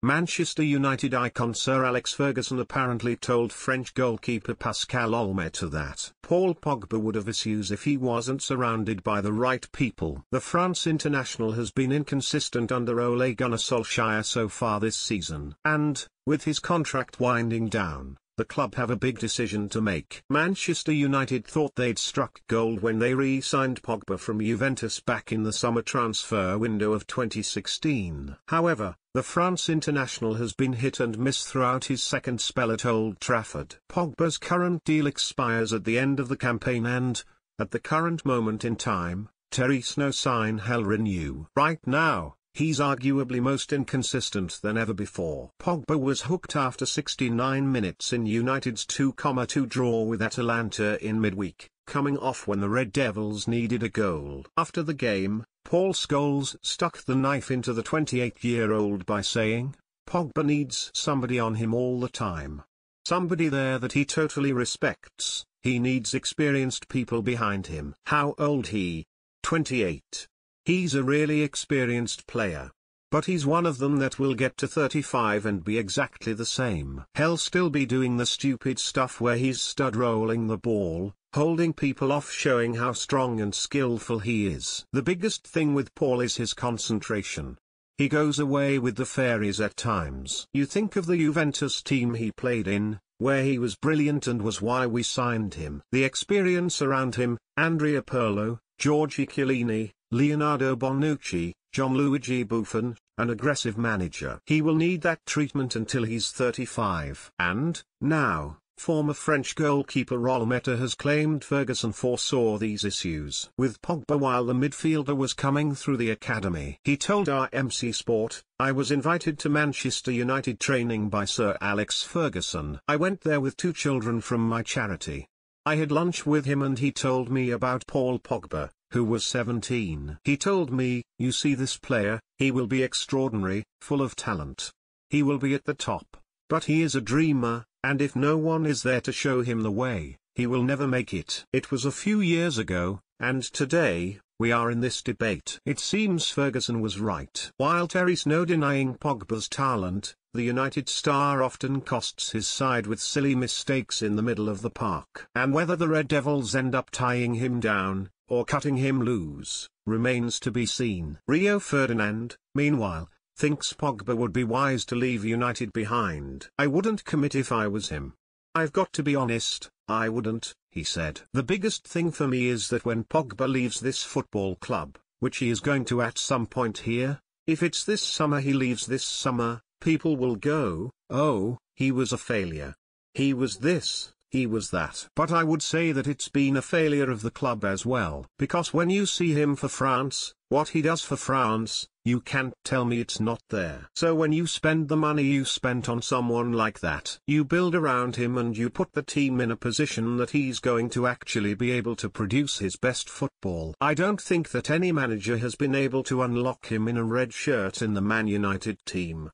Manchester United icon Sir Alex Ferguson apparently told French goalkeeper Pascal Olmeta that Paul Pogba would have issues if he wasn't surrounded by the right people. The France international has been inconsistent under Ole Gunnar Solskjaer so far this season. And, with his contract winding down, the club have a big decision to make. Manchester United thought they'd struck gold when they re-signed Pogba from Juventus back in the summer transfer window of 2016. However, the France international has been hit and miss throughout his second spell at Old Trafford. Pogba's current deal expires at the end of the campaign and, at the current moment in time, Therese no sign he'll renew. Right now, he's arguably most inconsistent than ever before. Pogba was hooked after 69 minutes in United's 2-2 draw with Atalanta in midweek, coming off when the Red Devils needed a goal. After the game, Paul Scholes stuck the knife into the 28-year-old by saying, "Pogba needs somebody on him all the time. Somebody there that he totally respects. He needs experienced people behind him." How old he? 28. He's a really experienced player. But he's one of them that will get to 35 and be exactly the same. He'll still be doing the stupid stuff where he's stud rolling the ball, holding people off, showing how strong and skillful he is. The biggest thing with Paul is his concentration. He goes away with the fairies at times. You think of the Juventus team he played in, where he was brilliant and was why we signed him. The experience around him, Andrea Pirlo, Giorgio Chiellini, Leonardo Bonucci, Gianluigi Buffon, an aggressive manager. He will need that treatment until he's 35. And, now, former French goalkeeper Olmeta has claimed Ferguson foresaw these issues with Pogba while the midfielder was coming through the academy. He told RMC Sport, "I was invited to Manchester United training by Sir Alex Ferguson. I went there with 2 children from my charity. I had lunch with him and he told me about Paul Pogba, who was 17. He told me, you see this player, he will be extraordinary, full of talent. He will be at the top, but he is a dreamer, and if no one is there to show him the way, he will never make it." It was a few years ago, and today, we are in this debate. It seems Ferguson was right. While Terry's no denying Pogba's talent, the United star often costs his side with silly mistakes in the middle of the park. And whether the Red Devils end up tying him down, or cutting him loose, remains to be seen. Rio Ferdinand, meanwhile, thinks Pogba would be wise to leave United behind. "I wouldn't commit if I was him. I've got to be honest, I wouldn't," he said. "The biggest thing for me is that when Pogba leaves this football club, which he is going to at some point here, if it's this summer he leaves this summer, people will go, oh, he was a failure. He was this, he was that." But I would say that it's been a failure of the club as well. Because when you see him for France, what he does for France, you can't tell me it's not there. So when you spend the money you spent on someone like that, you build around him and you put the team in a position that he's going to actually be able to produce his best football. I don't think that any manager has been able to unlock him in a red shirt in the Man United team.